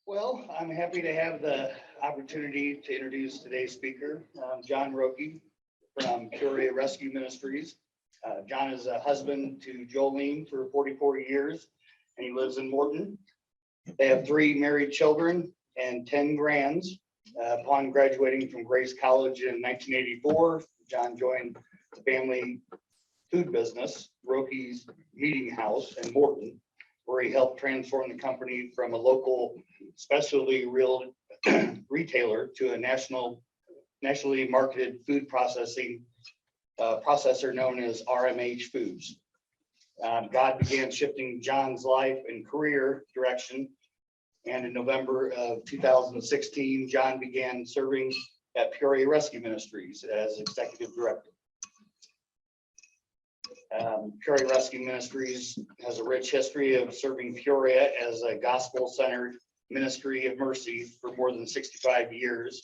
Well, I'm happy to have the opportunity to introduce today's speaker, John Rocke from Peoria Rescue Ministries. John is a husband to Jolene for 44 years, and he lives in Morton. They have 3 married children and 10 grands. Upon graduating from Grace College in 1984, John joined the family food business, Rocke's Meeting House in Morton, where he helped transform the company from a local specialty retailer to a nationally marketed food processor known as RMH Foods. God began shifting John's life and career direction, and in November of 2016, John began serving at Peoria Rescue Ministries as executive director. Peoria Rescue Ministries has a rich history of serving Peoria as a gospel-centered ministry of mercy for more than 65 years.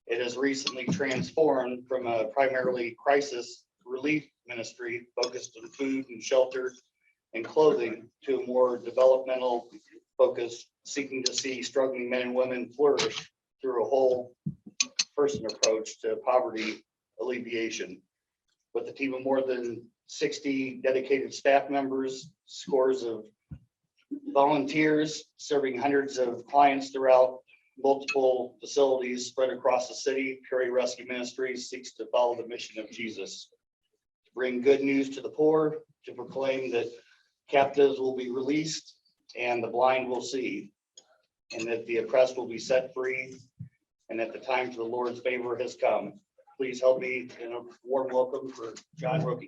It has recently transformed from a primarily crisis relief ministry focused on food and shelter and clothing to a more developmental focus, seeking to see struggling men and women flourish through a whole person approach to poverty alleviation. With a team of more than 60 dedicated staff members, scores of volunteers serving hundreds of clients throughout multiple facilities spread across the city, Peoria Rescue Ministries seeks to follow the mission of Jesus, to bring good news to the poor, to proclaim that captives will be released and the blind will see, and that the oppressed will be set free, and that the time for the Lord's favor has come. Please help me in a warm welcome for John Rocke.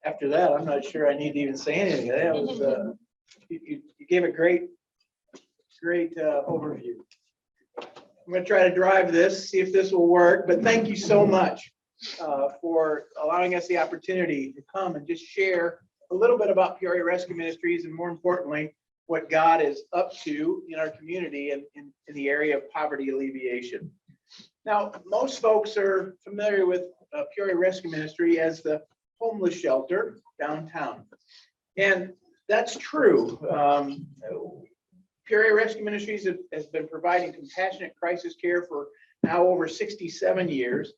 After that, I'm not sure I need to even say anything. That was you gave a great overview. I'm going to try to drive this, see if this will work. But thank you so much for allowing us the opportunity to come and just share a little bit about Peoria Rescue Ministries, and more importantly, what God is up to in our community and in the area of poverty alleviation. Now, most folks are familiar with Peoria Rescue Ministry as the homeless shelter downtown, and that's true. Peoria Rescue Ministries has been providing compassionate crisis care for now over 67 years,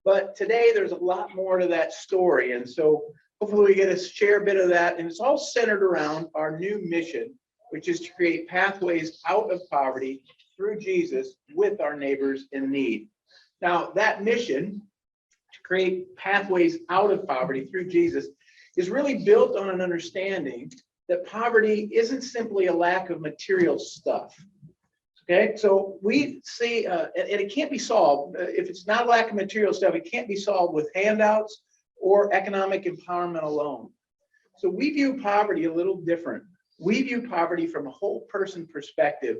but today there's a lot more to that story, and so hopefully we get to share a bit of that, and it's all centered around our new mission, which is to create pathways out of poverty through Jesus with our neighbors in need. Now, that mission to create pathways out of poverty through Jesus is really built on an understanding that poverty isn't simply a lack of material stuff. Okay, so we see, and it can't be solved. If it's not a lack of material stuff, it can't be solved with handouts or economic empowerment alone. So we view poverty a little different. We view poverty from a whole person perspective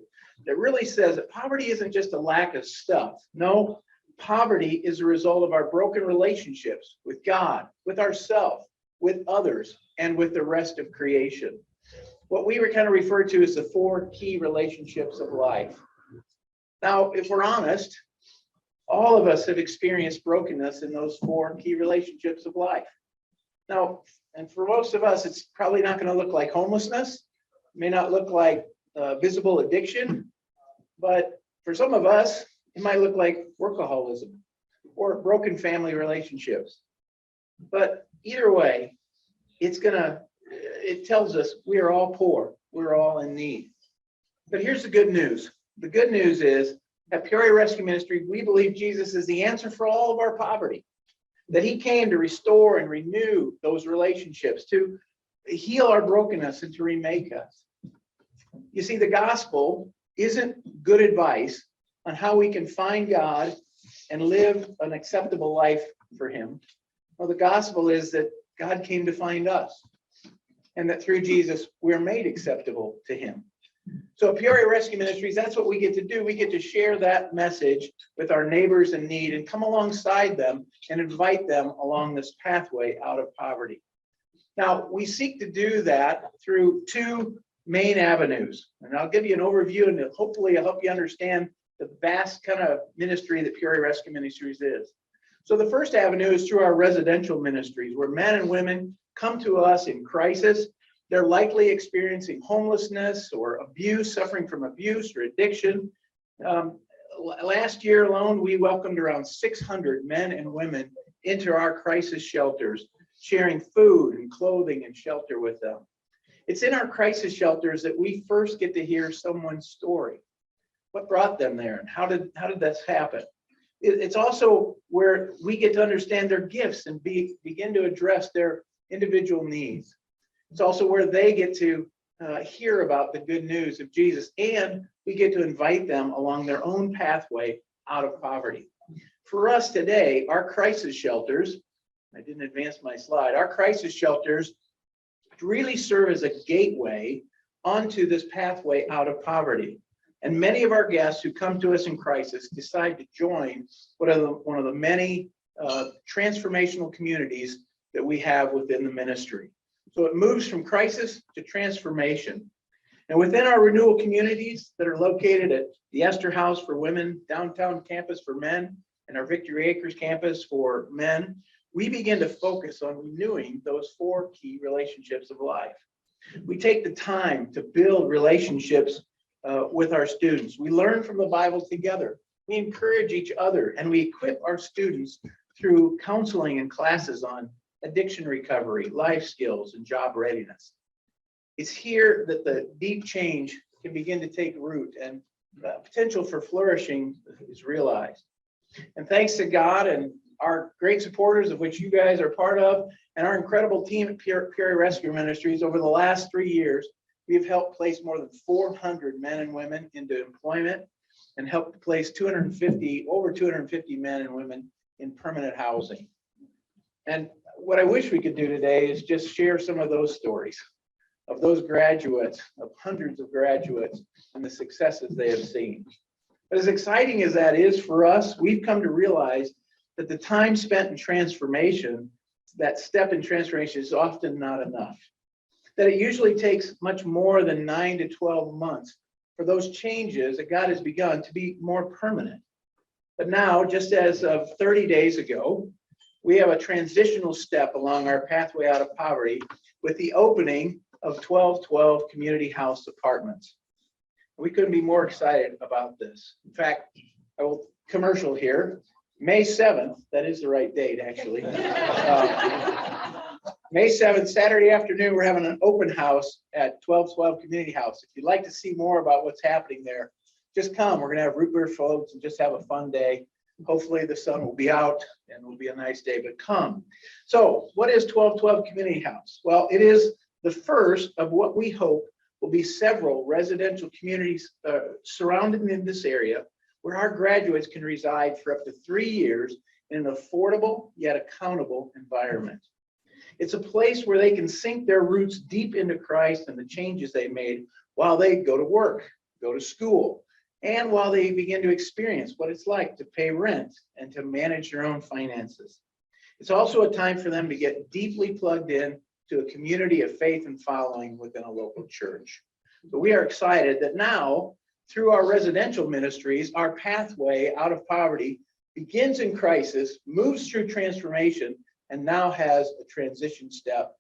that really says that poverty isn't just a lack of stuff. No, poverty is a result of our broken relationships with God, with ourselves, with others, and with the rest of creation. What we were kind of referred to as the 4 key relationships of life. Now, if we're honest, all of us have experienced brokenness in those 4 key relationships of life. Now, and for most of us, it's probably not going to look like homelessness. It may not look like visible addiction, but for some of us, it might look like workaholism or broken family relationships. But either way, it tells us we are all poor. We're all in need. But here's the good news. The good news is at Peoria Rescue Ministry, we believe Jesus is the answer for all of our poverty, that he came to restore and renew those relationships, to heal our brokenness and to remake us. You see, the gospel isn't good advice on how we can find God and live an acceptable life for him. Well, the gospel is that God came to find us, and that through Jesus, we're made acceptable to him. So at Peoria Rescue Ministries, that's what we get to do. We get to share that message with our neighbors in need and come alongside them and invite them along this pathway out of poverty. Now, we seek to do that through 2 main avenues, and I'll give you an overview, and hopefully I'll help you understand the vast kind of ministry that Peoria Rescue Ministries is. So the first avenue is through our residential ministries, where men and women come to us in crisis. They're likely experiencing homelessness or abuse, suffering from abuse or addiction. Last year alone, we welcomed around 600 men and women into our crisis shelters, sharing food and clothing and shelter with them. It's in our crisis shelters that we first get to hear someone's story. What brought them there, and how did this happen? It's also where we get to understand their gifts and begin to address their individual needs. It's also where they get to hear about the good news of Jesus, and we get to invite them along their own pathway out of poverty. For us today, our crisis shelters, I didn't advance my slide, our crisis shelters really serve as a gateway onto this pathway out of poverty. And many of our guests who come to us in crisis decide to join one of the many transformational communities that we have within the ministry. So it moves from crisis to transformation. And within our renewal communities that are located at the Esther House for Women, downtown campus for men, and our Victory Acres campus for men, we begin to focus on renewing those 4 key relationships of life. We take the time to build relationships with our students. We learn from the Bible together. We encourage each other, and we equip our students through counseling and classes on addiction recovery, life skills, and job readiness. It's here that the deep change can begin to take root and potential for flourishing is realized. And thanks to God and our great supporters, of which you guys are part of, and our incredible team at Peoria Rescue Ministries, over the last 3 years, we have helped place more than 400 men and women into employment and helped place over 250 men and women in permanent housing. And what I wish we could do today is just share some of those stories of those graduates, of hundreds of graduates, and the successes they have seen. But as exciting as that is for us, we've come to realize that the time spent in transformation, that step in transformation, is often not enough. That it usually takes much more than 9 to 12 months for those changes that God has begun to be more permanent. But now, just as of 30 days ago, we have a transitional step along our pathway out of poverty with the opening of 1212 Community House Apartments. We couldn't be more excited about this. In fact, I will commercial here. May 7th, that is the right date, actually. May 7th, Saturday afternoon, we're having an open house at 1212 Community House. If you'd like to see more about what's happening there, just come. We're going to have root beer floats and just have a fun day. Hopefully the sun will be out and it will be a nice day, but come. So what is 1212 Community House? Well, it is the first of what we hope will be several residential communities surrounding in this area where our graduates can reside for up to 3 years in an affordable yet accountable environment. It's a place where they can sink their roots deep into Christ and the changes they made while they go to work, go to school, and while they begin to experience what it's like to pay rent and to manage their own finances. It's also a time for them to get deeply plugged in to a community of faith and following within a local church. But we are excited that now, through our residential ministries, our pathway out of poverty begins in crisis, moves through transformation, and now has a transition step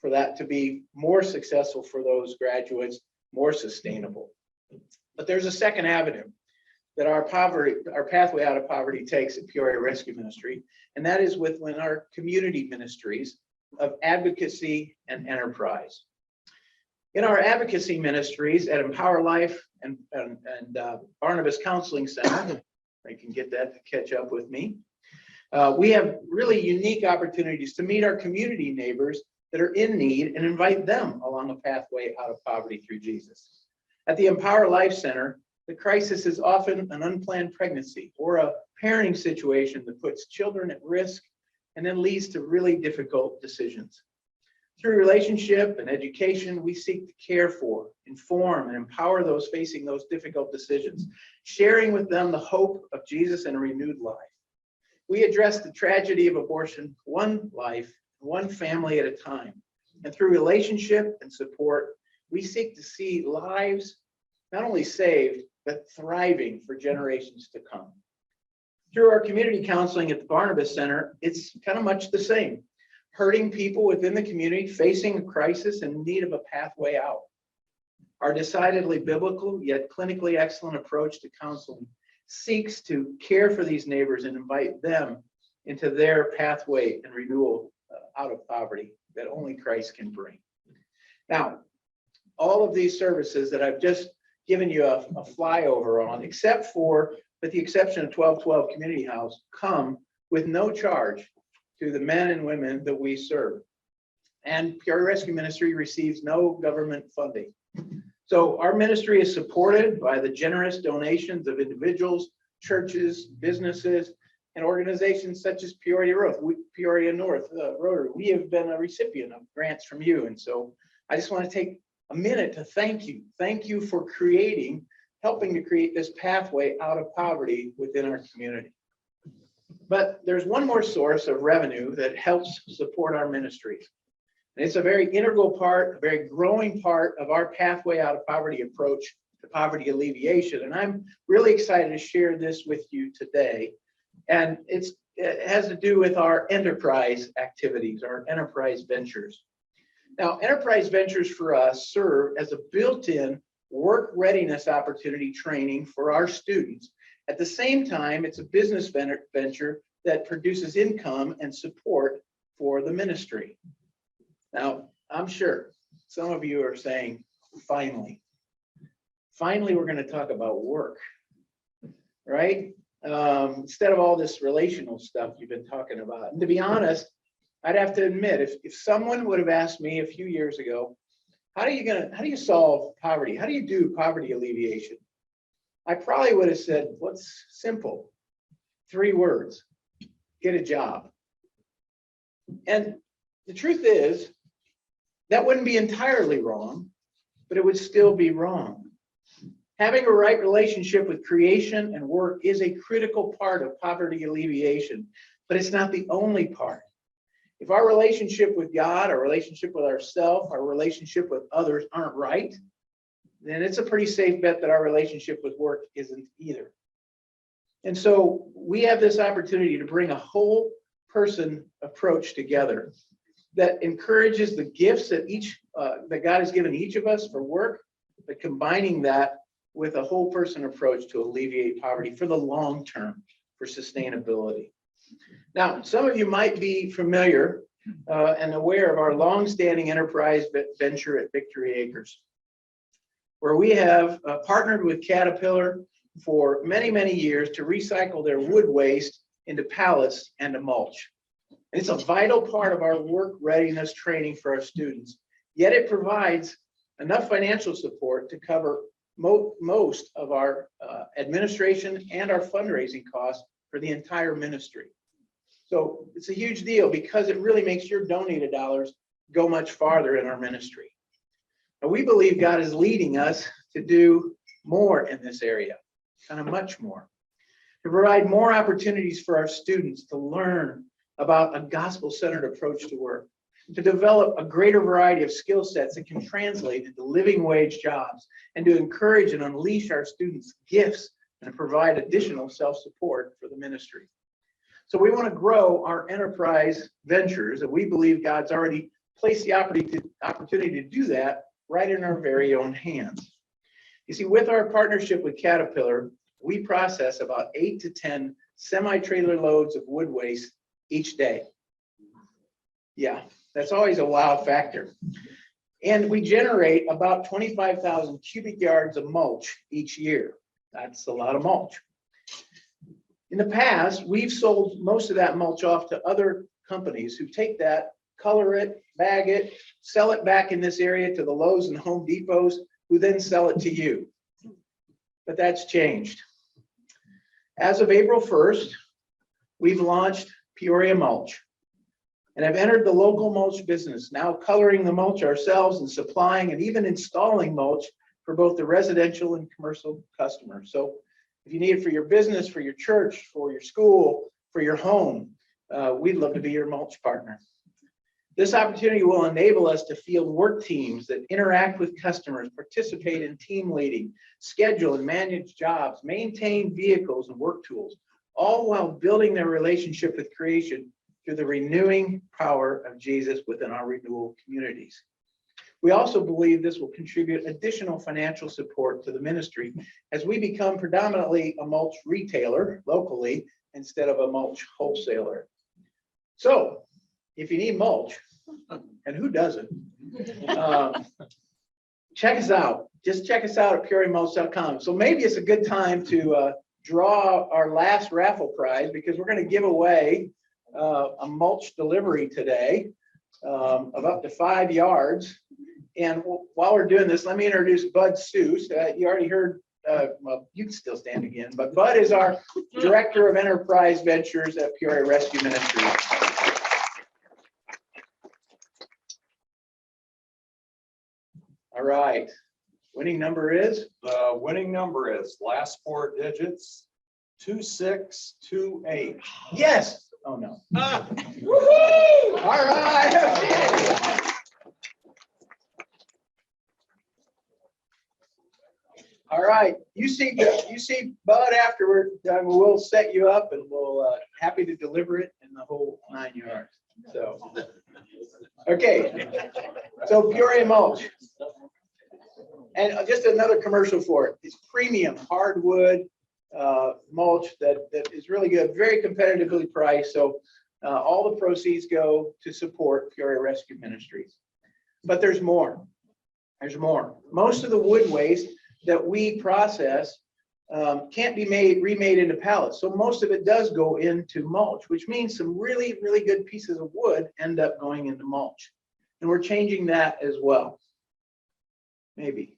for that to be more successful for those graduates, more sustainable. But there's a second avenue that our pathway out of poverty takes at Peoria Rescue Ministry, and that is within our community ministries of advocacy and enterprise. In our advocacy ministries at Empower Life and Barnabas Counseling Center, I can get that to catch up with me. We have really unique opportunities to meet our community neighbors that are in need and invite them along a pathway out of poverty through Jesus. At the Empower Life Center, the crisis is often an unplanned pregnancy or a parenting situation that puts children at risk and then leads to really difficult decisions. Through relationship and education, we seek to care for, inform, and empower those facing those difficult decisions, sharing with them the hope of Jesus and a renewed life. We address the tragedy of abortion, one life, one family at a time. And through relationship and support, we seek to see lives not only saved, but thriving for generations to come. Through our community counseling at the Barnabas Center, it's kind of much the same. Hurting people within the community facing a crisis and in need of a pathway out. Our decidedly biblical yet clinically excellent approach to counseling seeks to care for these neighbors and invite them into their pathway and renewal out of poverty that only Christ can bring. Now, all of these services that I've just given you a flyover on, with the exception of 1212 Community House, come with no charge to the men and women that we serve. And Peoria Rescue Ministry receives no government funding. So our ministry is supported by the generous donations of individuals, churches, businesses, and organizations such as Peoria-North, Rotary. We have been a recipient of grants from you. And so I just want to take a minute to thank you. Thank you for helping to create this pathway out of poverty within our community. But there's one more source of revenue that helps support our ministries. And it's a very integral part, a very growing part of our pathway out of poverty approach to poverty alleviation. And I'm really excited to share this with you today. And it has to do with our enterprise activities, our enterprise ventures. Now, enterprise ventures for us serve as a built-in work readiness opportunity training for our students. At the same time, it's a business venture that produces income and support for the ministry. Now, I'm sure some of you are saying, finally, we're going to talk about work, right? Instead of all this relational stuff you've been talking about. And to be honest, I'd have to admit, if someone would have asked me a few years ago, how do you solve poverty? How do you do poverty alleviation? I probably would have said, what's simple? 3 words: get a job. And the truth is, that wouldn't be entirely wrong, but it would still be wrong. Having a right relationship with creation and work is a critical part of poverty alleviation, but it's not the only part. If our relationship with God, our relationship with ourselves, our relationship with others aren't right, then it's a pretty safe bet that our relationship with work isn't either. And so we have this opportunity to bring a whole person approach together that encourages the gifts that that God has given each of us for work, but combining that with a whole person approach to alleviate poverty for the long term, for sustainability. Now, some of you might be familiar and aware of our longstanding enterprise venture at Victory Acres, where we have partnered with Caterpillar for many, many years to recycle their wood waste into pallets and to mulch. It's a vital part of our work readiness training for our students, yet it provides enough financial support to cover most of our administration and our fundraising costs for the entire ministry. So it's a huge deal because it really makes your donated dollars go much farther in our ministry. Now, we believe God is leading us to do more in this area, kind of much more, to provide more opportunities for our students to learn about a gospel-centered approach to work, to develop a greater variety of skill sets that can translate into living wage jobs, and to encourage and unleash our students' gifts and provide additional self-support for the ministry. So we want to grow our enterprise ventures, and we believe God's already placed the opportunity to do that right in our very own hands. You see, with our partnership with Caterpillar, we process about 8 to 10 semi-trailer loads of wood waste each day. Yeah, that's always a wow factor. And we generate about 25,000 cubic yards of mulch each year. That's a lot of mulch. In the past, we've sold most of that mulch off to other companies who take that, color it, bag it, sell it back in this area to the Lowe's and Home Depots, who then sell it to you. But that's changed. As of April 1st, we've launched Peoria Mulch and have entered the local mulch business, now coloring the mulch ourselves and supplying and even installing mulch for both the residential and commercial customers. So if you need it for your business, for your church, for your school, for your home, we'd love to be your mulch partner. This opportunity will enable us to field work teams that interact with customers, participate in team leading, schedule and manage jobs, maintain vehicles and work tools, all while building their relationship with creation through the renewing power of Jesus within our renewal communities. We also believe this will contribute additional financial support to the ministry as we become predominantly a mulch retailer locally instead of a mulch wholesaler. So if you need mulch, and who doesn't, check us out. Just check us out at peoriamulch.com. So maybe it's a good time to draw our last raffle prize, because we're going to give away a mulch delivery today of up to 5 yards. And while we're doing this, let me introduce Bud Seuss. You already heard, well, you can still stand again, but Bud is our Director of Enterprise Ventures at Peoria Rescue Ministries. All right, winning number is? The winning number is last 4 digits, 2628. Yes. Oh, no. Woohoo! All right. All right, you see Bud afterward. We'll set you up, and we'll happy to deliver it in the whole 9 yards. So, okay. So Peoria Mulch, and just another commercial for it. It's premium hardwood mulch that is really good, very competitively priced. So all the proceeds go to support Peoria Rescue Ministries. But there's more. There's more. Most of the wood waste that we process can't be remade into pallets. So most of it does go into mulch, which means some really, really good pieces of wood end up going into mulch. And we're changing that as well. Maybe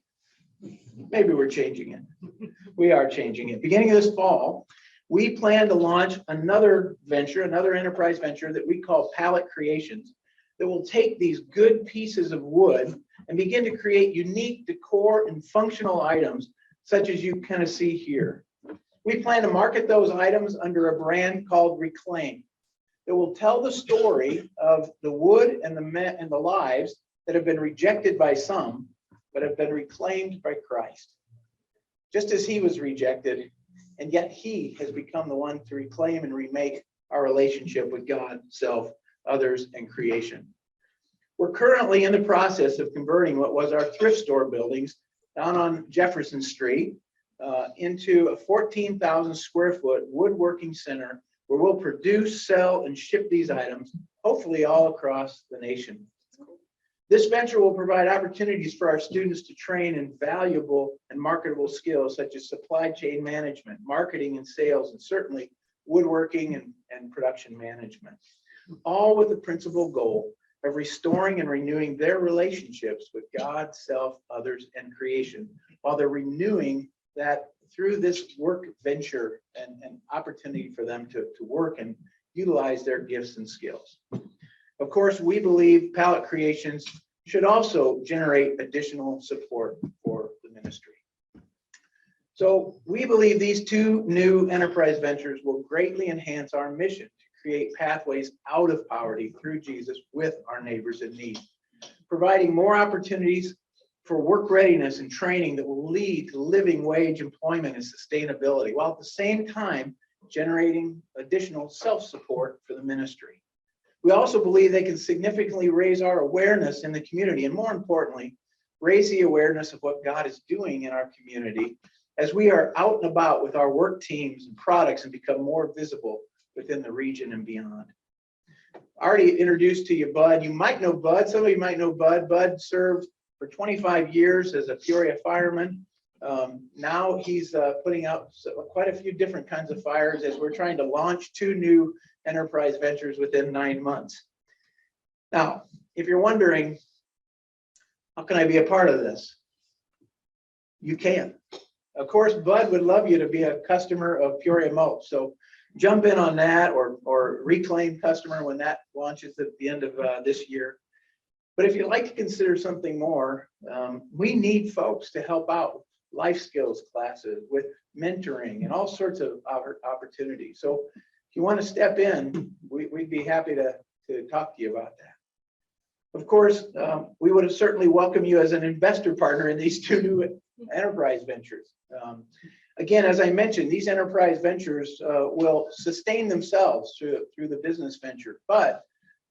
we're changing it. We are changing it. Beginning of this fall, we plan to launch another venture, another enterprise venture that we call Pallet Creations, that will take these good pieces of wood and begin to create unique decor and functional items, such as you kind of see here. We plan to market those items under a brand called Reclaim, that will tell the story of the wood and the lives that have been rejected by some, but have been reclaimed by Christ. Just as he was rejected, and yet he has become the one to reclaim and remake our relationship with God, self, others, and creation. We're currently in the process of converting what was our thrift store buildings down on Jefferson Street into a 14,000 square foot woodworking center where we'll produce, sell, and ship these items, hopefully all across the nation. This venture will provide opportunities for our students to train in valuable and marketable skills such as supply chain management, marketing and sales, and certainly woodworking and production management, all with the principal goal of restoring and renewing their relationships with God, self, others, and creation, while they're renewing that through this work venture and opportunity for them to work and utilize their gifts and skills. Of course, we believe Pallet Creations should also generate additional support for the ministry. So we believe these 2 new enterprise ventures will greatly enhance our mission to create pathways out of poverty through Jesus with our neighbors in need, providing more opportunities for work readiness and training that will lead to living wage employment and sustainability, while at the same time generating additional self-support for the ministry. We also believe they can significantly raise our awareness in the community, and more importantly, raise the awareness of what God is doing in our community as we are out and about with our work teams and products and become more visible within the region and beyond. I already introduced to you Bud. You might know Bud. Some of you might know Bud. Bud served for 25 years as a Peoria fireman. Now he's putting out quite a few different kinds of fires as we're trying to launch 2 new enterprise ventures within 9 months. Now, if you're wondering, how can I be a part of this? You can. Of course, Bud would love you to be a customer of Peoria Mulch. So jump in on that, or Reclaim customer when that launches at the end of this year. But if you'd like to consider something more, we need folks to help out with life skills classes, with mentoring and all sorts of opportunities. So if you want to step in, we'd be happy to talk to you about that. Of course, we would have certainly welcomed you as an investor partner in these 2 new enterprise ventures. again, as I mentioned, these enterprise ventures will sustain themselves through the business venture, but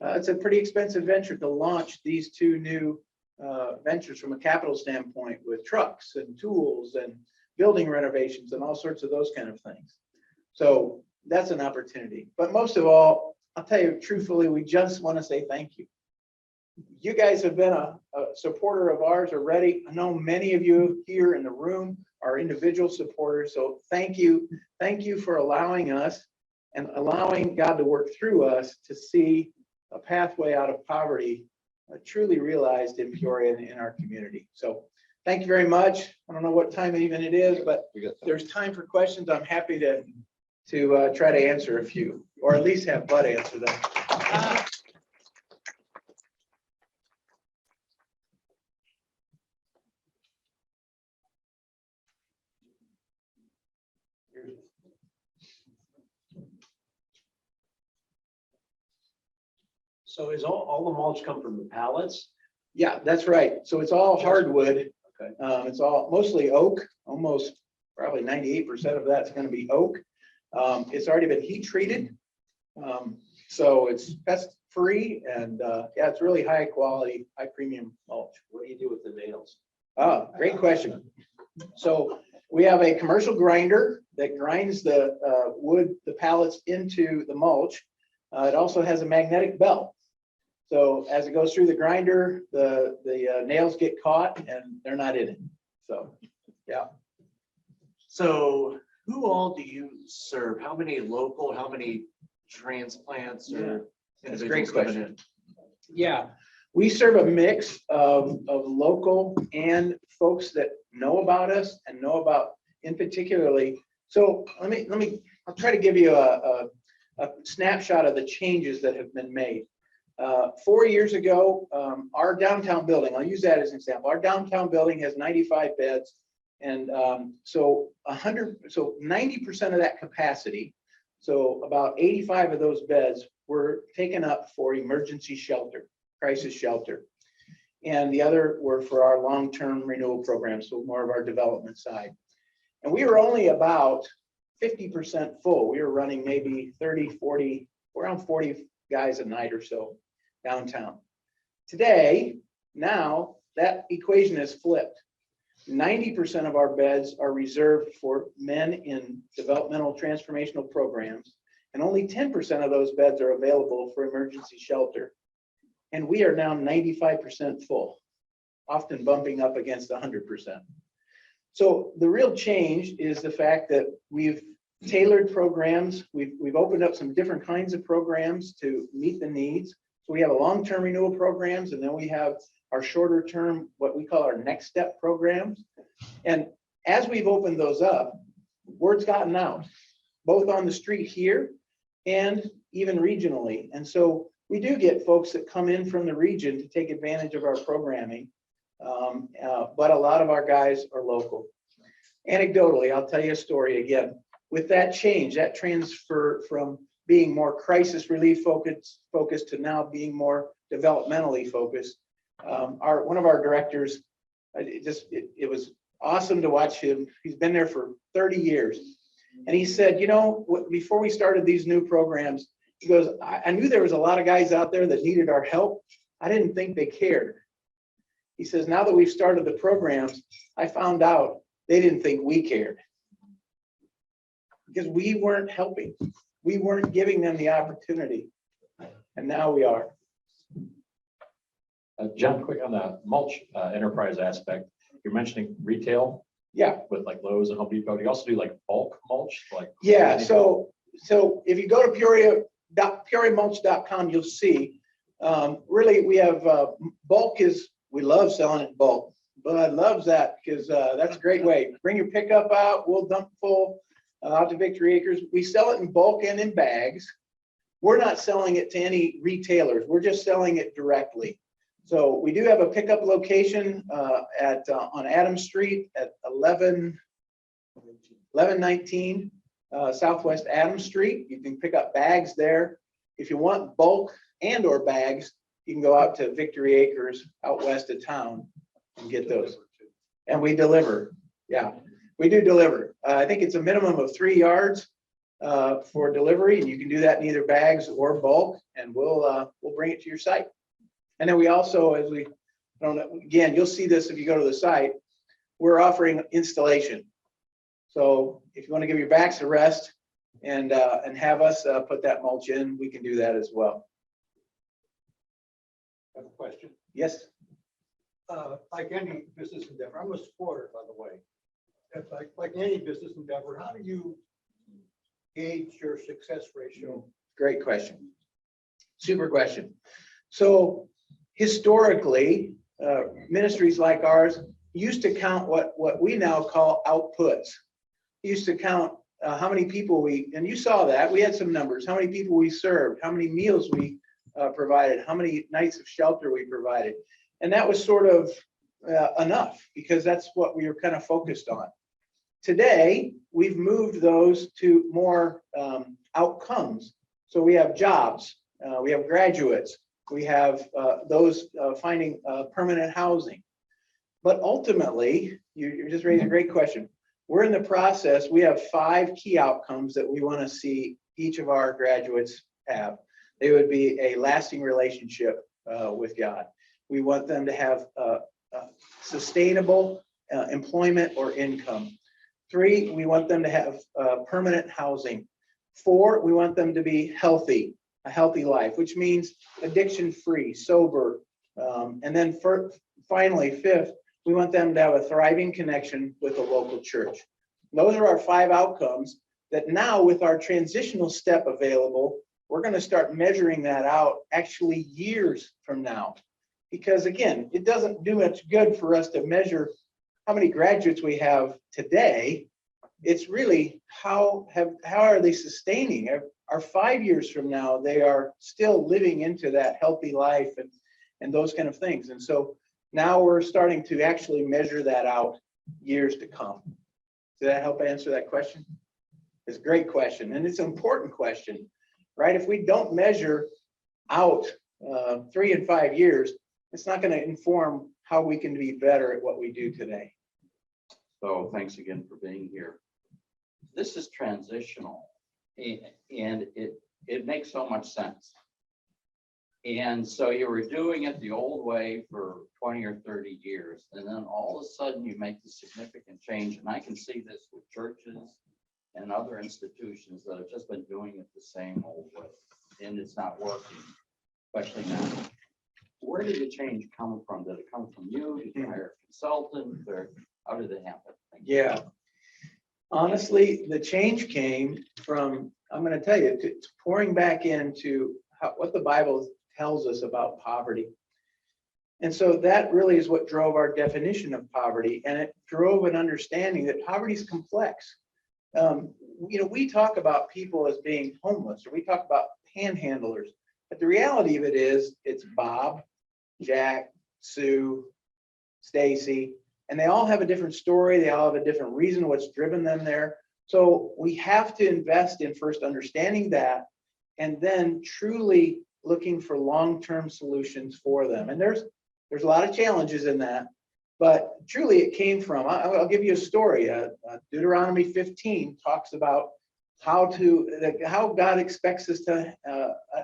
it's a pretty expensive venture to launch these two new ventures from a capital standpoint, with trucks and tools and building renovations and all sorts of those kind of things. So that's an opportunity. But most of all, I'll tell you truthfully, we just want to say thank you. You guys have been a supporter of ours already. I know many of you here in the room are individual supporters. So thank you. Thank you for allowing us and allowing God to work through us to see a pathway out of poverty truly realized in Peoria and in our community. So thank you very much. I don't know what time even it is, but if there's time for questions, I'm happy to try to answer a few, or at least have Bud answer them. So is all the mulch come from the pallets? Yeah, that's right. So it's all hardwood. Okay. It's all mostly oak, almost probably 98% of that's going to be oak. It's already been heat treated. So it's pest free, and yeah, it's really high quality, high premium mulch. What do you do with the nails? Oh, great question. So we have a commercial grinder that grinds the wood, the pallets into the mulch. It also has a magnetic belt. So as it goes through the grinder, the nails get caught and they're not in it. So, yeah. So who all do you serve? How many local, how many transplants or That's a great individuals coming question. in? Yeah, we serve a mix of local and folks that know about us and know about in particularly. So I'll try to give you a snapshot of the changes that have been made. 4 years ago, our downtown building, I'll use that as an example. Our downtown building has 95 beds. And so 90% of that capacity, so about 85 of those beds were taken up for emergency shelter, crisis shelter. And the other were for our long-term renewal program, so more of our development side. And we were only about 50% full. We were running maybe 30, 40, around 40 guys a night or so downtown. Today, now that equation is flipped. 90% of our beds are reserved for men in developmental transformational programs, and only 10% of those beds are available for emergency shelter. And we are now 95% full, often bumping up against 100%. So the real change is the fact that we've tailored programs. We've opened up some different kinds of programs to meet the needs. So we have a long-term renewal programs, and then we have our shorter term, what we call our next step programs. And as we've opened those up, word's gotten out, both on the street here and even regionally. And so we do get folks that come in from the region to take advantage of our programming. But a lot of our guys are local. Anecdotally, I'll tell you a story again. With that change, that transfer from being more crisis relief focused to now being more developmentally focused, one of our directors, it was awesome to watch him. He's been there for 30 years. And he said, you know, before we started these new programs, he goes, I knew there was a lot of guys out there that needed our help. I didn't think they cared. He says, now that we've started the programs, I found out they didn't think we cared. Because we weren't helping. We weren't giving them the opportunity. And now we are. John, quick on the mulch enterprise aspect, you're mentioning retail. Yeah. With like Lowe's and Home Depot. Do you also do like bulk mulch? Like yeah. So if you go to Peoria-Mulch.com, you'll see really we have bulk we love selling it bulk. Bud loves that because that's a great way. Bring your pickup out. We'll dump full out to Victory Acres. We sell it in bulk and in bags. We're not selling it to any retailers. We're just selling it directly. So we do have a pickup location on Adams Street at 1119 Southwest Adams Street. You can pick up bags there. If you want bulk and or bags, you can go out to Victory Acres out west of town and get those. And we deliver. Yeah. We do deliver. I think it's a minimum of 3 yards for delivery, and you can do that in either bags or bulk, and we'll bring it to your site. And then we also, as we, I don't know, again, you'll see this if you go to the site, we're offering installation. So if you want to give your backs a rest and have us put that mulch in, we can do that as well. I have a question. Yes. Like any business endeavor, I'm a supporter, by the way. If like any business endeavor, how do you gauge your success ratio? Great question. Super question. So historically, ministries like ours used to count what we now call outputs. Used to count how many people and you saw that, we had some numbers, how many people we served, how many meals we provided, how many nights of shelter we provided. And that was sort of enough, because that's what we were kind of focused on. Today, we've moved those to more outcomes. So we have jobs, we have graduates, we have those finding permanent housing. But ultimately, you just raised a great question. We're in the process, we have 5 key outcomes that we want to see each of our graduates have. They would be a lasting relationship with God. We want them to have sustainable employment or income. 3, we want them to have permanent housing. 4, we want them to be healthy, a healthy life, which means addiction-free, sober. And then finally, 5th, we want them to have a thriving connection with a local church. Those are our 5 outcomes that now, with our transitional step available, we're going to start measuring that out actually years from now. Because again, it doesn't do much good for us to measure how many graduates we have today. It's really how are they sustaining? Are 5 years from now, they are still living into that healthy life and those kind of things. And so now we're starting to actually measure that out years to come. Did that help answer that question? It's a great question, and it's an important question, right? If we don't measure out 3 and 5 years, it's not going to inform how we can be better at what we do today. So thanks again for being here. This is transitional, and it makes so much sense. And so you were doing it the old way for 20 or 30 years, and then all of a sudden you make the significant change. And I can see this with churches and other institutions that have just been doing it the same old way, and it's not working, especially now. Where did the change come from? Did it come from you? Did you hire a consultant, or how did it happen? Yeah. Honestly, the change came from, I'm going to tell you, it's pouring back into what the Bible tells us about poverty. And so that really is what drove our definition of poverty. And it drove an understanding that poverty is complex. We talk about people as being homeless, or we talk about panhandlers. But the reality of it is, it's Bob, Jack, Sue, Stacy, and they all have a different story. They all have a different reason what's driven them there. So we have to invest in first understanding that, and then truly looking for long-term solutions for them. And there's a lot of challenges in that, but truly it came from, I'll give you a story. Deuteronomy 15 talks about how God expects us to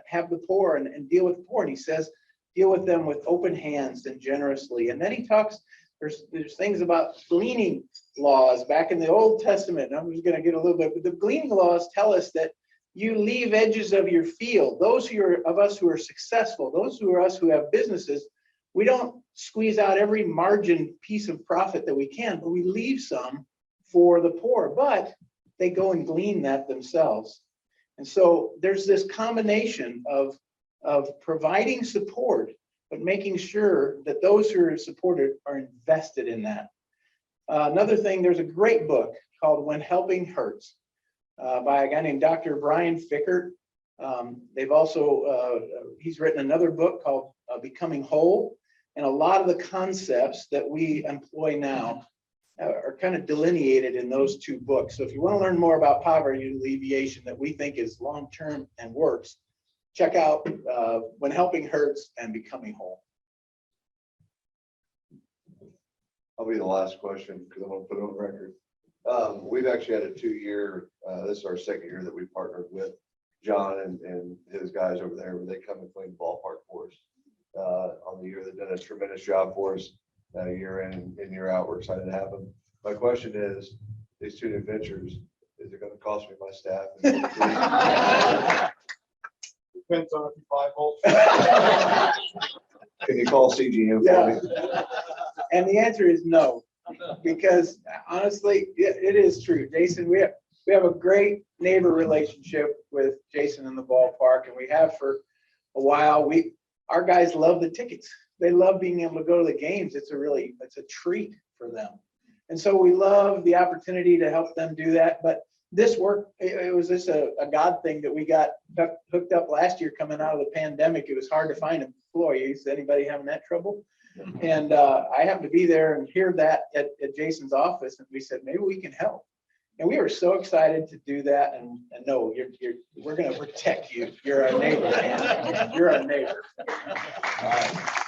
have the poor and deal with the poor. And he says, deal with them with open hands and generously. And then he talks, there's things about gleaning laws back in the Old Testament. I'm just going to get a little bit, but the gleaning laws tell us that you leave edges of your field. Those of us who are successful, those of us who have businesses, we don't squeeze out every margin piece of profit that we can, but we leave some for the poor, but they go and glean that themselves. And so there's this combination of providing support, but making sure that those who are supported are invested in that. Another thing, there's a great book called When Helping Hurts by a guy named Dr. Brian Fickert. They've also, he's written another book called Becoming Whole. And a lot of the concepts that we employ now are kind of delineated in those 2 books. So if you want to learn more about poverty alleviation that we think is long-term and works, check out When Helping Hurts and Becoming Whole. I'll be the last question because I'm going to put it on record. We've actually had a 2-year, this is our second year that we partnered with John and his guys over there, where they come and clean the ballpark for us. On the year, they've done a tremendous job for us, year in and year out. We're excited to have them. My question is, these 2 new ventures, is it gonna cost me my staff? Depends on if you buy mulch. Can you call CGM for me? And the answer is no, because honestly, it is true. Jason, we have a great neighbor relationship with Jason in the ballpark, and we have for a while. Our guys love the tickets. They love being able to go to the games. It's a treat for them. And so we love the opportunity to help them do that. But this work, it was just a God thing that we got hooked up last year coming out of the pandemic. It was hard to find employees. Anybody having that trouble? And I happened to be there and hear that at Jason's office, and we said, maybe we can help. And we were so excited to do that. And no, we're going to protect you. You're our neighbor, man. You're our neighbor. All right.